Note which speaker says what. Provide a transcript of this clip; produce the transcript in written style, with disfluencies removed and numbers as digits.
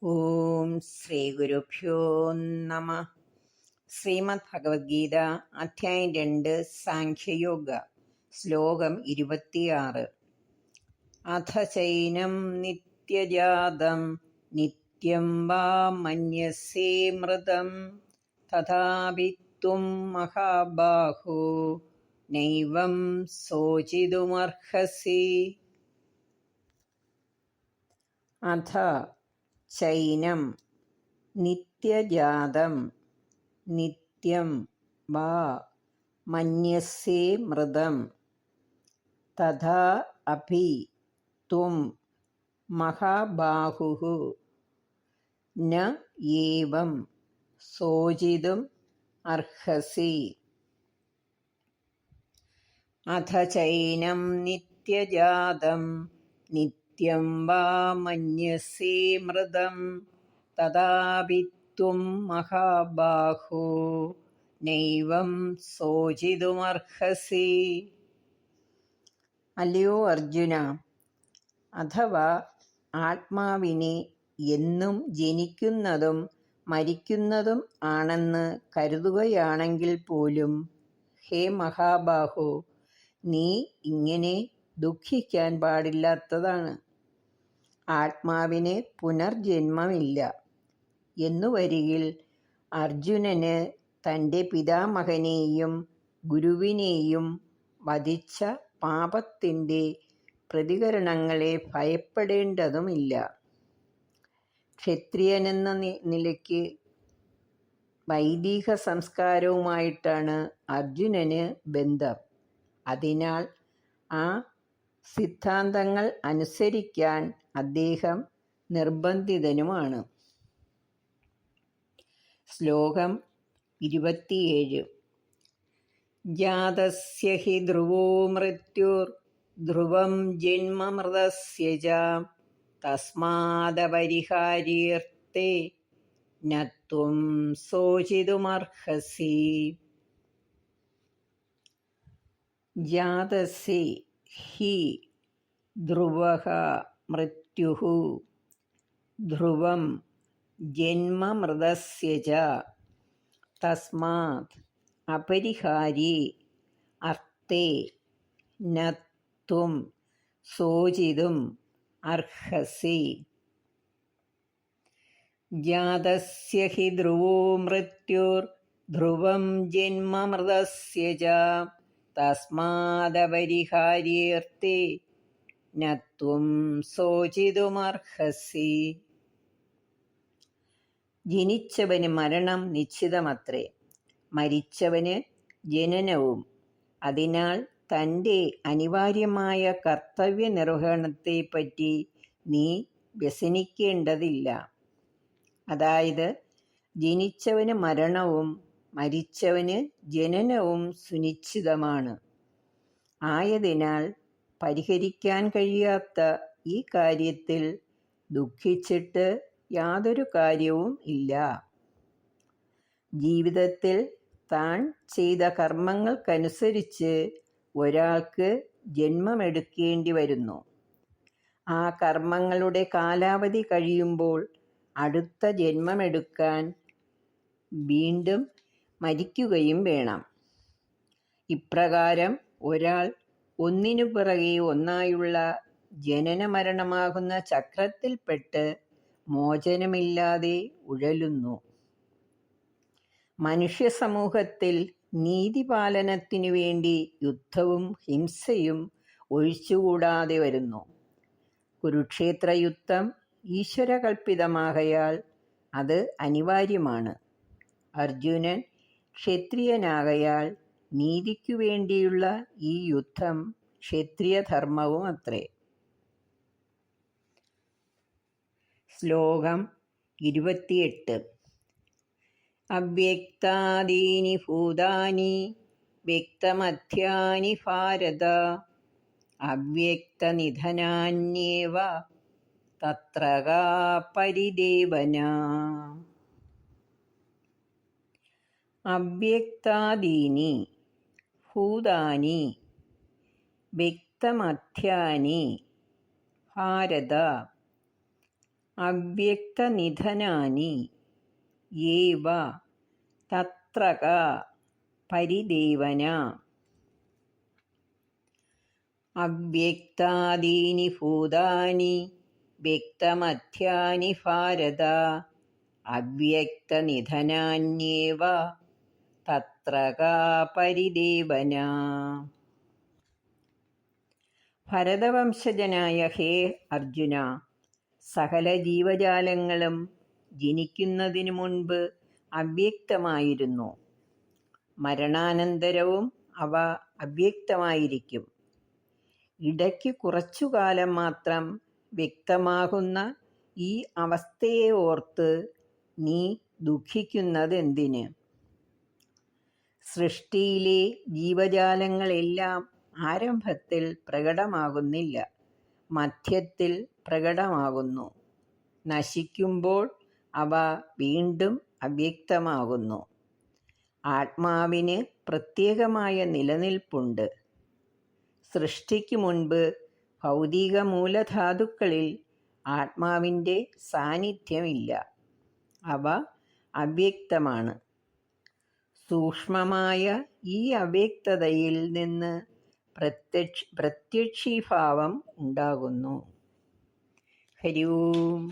Speaker 1: ഓം ശ്രീ ഗുരുഭ്യോ നമ. ശ്രീമദ് ഭഗവത്ഗീത അധ്യായം 2 സാഖ്യയോഗ ശ്ലോകം 26. അഥ ചൈനം നിത്യജാതം നിത്യം വാ മന്യസേ മൃതം തഥാപി ത്വം മഹാബാഹോ നൈവം ശോചിതുമർഹസി. അഥ ചൈനം നിത്യജാതം നിത്യം വാ മന്യസേ മൃതം തഥാ അപി ത്വം മഹാബാഹുഃ ന ഏവം ശോചിതും അർഹസി. അഥ ചൈനം നിത്യജാതം നിത്യം വാ മന്യസേ മൃതം തഥാപി ത്വം മഹാബാഹോ നൈവം ശോചിതുമർഹസി. അല്ലയോ അർജുന, അഥവാ ആത്മാവിനെ എന്നും ജനിക്കുന്നതും മരിക്കുന്നതും ആണെന്ന് കരുതുകയാണെങ്കിൽ പോലും, ഹേ മഹാബാഹോ, നീ ഇങ്ങനെ ദുഃഖിക്കാൻ പാടില്ലാത്തതാണ്. ആത്മാവിന് പുനർജന്മമില്ല എന്നു വരികിൽ അർജുനന് തൻ്റെ പിതാമഹനെയും ഗുരുവിനെയും വധിച്ച പാപത്തിൻ്റെ പ്രതികരണങ്ങളെ ഭയപ്പെടേണ്ടതുമില്ല. ക്ഷത്രിയനെന്ന നിലയ്ക്ക് വൈദിക സംസ്കാരവുമായിട്ടാണ് അർജുനന് ബന്ധം. അതിനാൽ ആ സിദ്ധാന്തങ്ങൾ അനുസരിക്കാൻ അദ്ദേഹം നിർബന്ധിതനുമാണ്. ശ്ലോകം 27. ജാതസ്യ ഹി ധ്രുവോ മൃത്യുർ ധ്രുവം ജന്മ മൃതസ്യ ച തസ്മാദപരിഹാര്യേർത്ഥേ ന ത്വം ശോചിതുമർഹസി. ജാതസ്യ ഹി ധ്രുവഃ മൃത്യുഃ ധ്രുവം ജന്മ മൃതസ്യ ച തസ്മാത് അപരിഹാര്യേ അർത്ഥേ ന ത്വം ശോചിതും അർഹസി. ജാതസ്യ ഹി ധ്രുവോ മൃത്യുർ ധ്രുവം ജന്മ മൃതസ്യ ച തസ്മാദപരിഹാര്യേർത്ഥേ ന ത്വം ശോചിതുമർഹസി. ജനിച്ചവന് മരണം നിശ്ചിതമത്രേ, മരിച്ചവന് ജനനവും. അതിനാൽ തൻ്റെ അനിവാര്യമായ കർത്തവ്യ നിർവഹണത്തെപ്പറ്റി നീ വ്യസനിക്കേണ്ടതില്ല. അതായത്, ജനിച്ചവന് മരണവും മരിച്ചവന് ജനനവും സുനിശ്ചിതമാണ്. ആയതിനാൽ പരിഹരിക്കാൻ കഴിയാത്ത ഈ കാര്യത്തിൽ ദുഃഖിച്ചിട്ട് യാതൊരു കാര്യവും ഇല്ല. ജീവിതത്തിൽ താൻ ചെയ്ത കർമ്മങ്ങൾക്കനുസരിച്ച് ഒരാൾക്ക് ജന്മമെടുക്കേണ്ടി വരുന്നു. ആ കർമ്മങ്ങളുടെ കാലാവധി കഴിയുമ്പോൾ അടുത്ത ജന്മമെടുക്കാൻ വീണ്ടും മരിക്കുകയും വേണം. ഇപ്രകാരം ഒരാൾ ഒന്നിനു പിറകെ ഒന്നായുള്ള ജനന മരണമാകുന്ന ചക്രത്തിൽപ്പെട്ട് മോചനമില്ലാതെ ഉഴലുന്നു. മനുഷ്യ സമൂഹത്തിൽ നീതിപാലനത്തിനു വേണ്ടി യുദ്ധവും ഹിംസയും ഒഴിച്ചുകൂടാതെ വരുന്നു. കുരുക്ഷേത്ര യുദ്ധം ഈശ്വരകൽപ്പിതമാകയാൽ അത് അനിവാര്യമാണ്. അർജുനൻ ക്ഷത്രിയനാകയാൽ നീതിക്കു വേണ്ടിയുള്ള ഈ യുദ്ധം ക്ഷത്രിയധർമ്മവും അത്രേ. ശ്ലോകം 28. അവ്യക്താദീനി ഭൂതാനി വ്യക്തമധ്യാനി ഭാരത അവ്യക്തനിധനാന്യേവ തത്ര കാ പരിദേവന. അവ്യക്താദീനി ഭൂതാനി വ്യക്തമധ്യാനി ഭാരത അവ്യക്തനിധനാനി ഏവ തത്രക പരിദേവന. അവ്യക്താദീനി ഭൂതാനി വ്യക്തമധ്യാനി ഭാരത അവ്യക്തനിധനാന്യേവ തത്രക പരിദേവന. ഭരതവംശജനായ ഹേ അർജുന, സകല ജീവജാലങ്ങളും ജനിക്കുന്നതിനു മുൻപ് അവ്യക്തമായിരുന്നു. മരണാനന്തരവും അവ അവ്യക്തമായിരിക്കും. ഇടയ്ക്ക് കുറച്ചുകാലം മാത്രം വ്യക്തമാകുന്ന ഈ അവസ്ഥയെ ഓർത്ത് നീ ദുഃഖിക്കുന്നതെന്തിന്? സൃഷ്ടിയിലെ ജീവജാലങ്ങളെല്ലാം ആരംഭത്തിൽ പ്രകടമാകുന്നില്ല, മധ്യത്തിൽ പ്രകടമാകുന്നു. നശിക്കുമ്പോൾ അവ വീണ്ടും അവ്യക്തമാകുന്നു. ആത്മാവിന് പ്രത്യേകമായ നിലനിൽപ്പുണ്ട്. സൃഷ്ടിക്ക് മുൻപ് ഭൗതിക മൂലധാതുക്കളിൽ ആത്മാവിൻ്റെ സാന്നിധ്യമില്ല. അവ അവ്യക്തമാണ്. സൂക്ഷ്മമായ ഈ അവ്യക്തതയിൽ നിന്ന് പ്രത്യക്ഷീഭാവം ഉണ്ടാകുന്നു. ഹരി ഓം.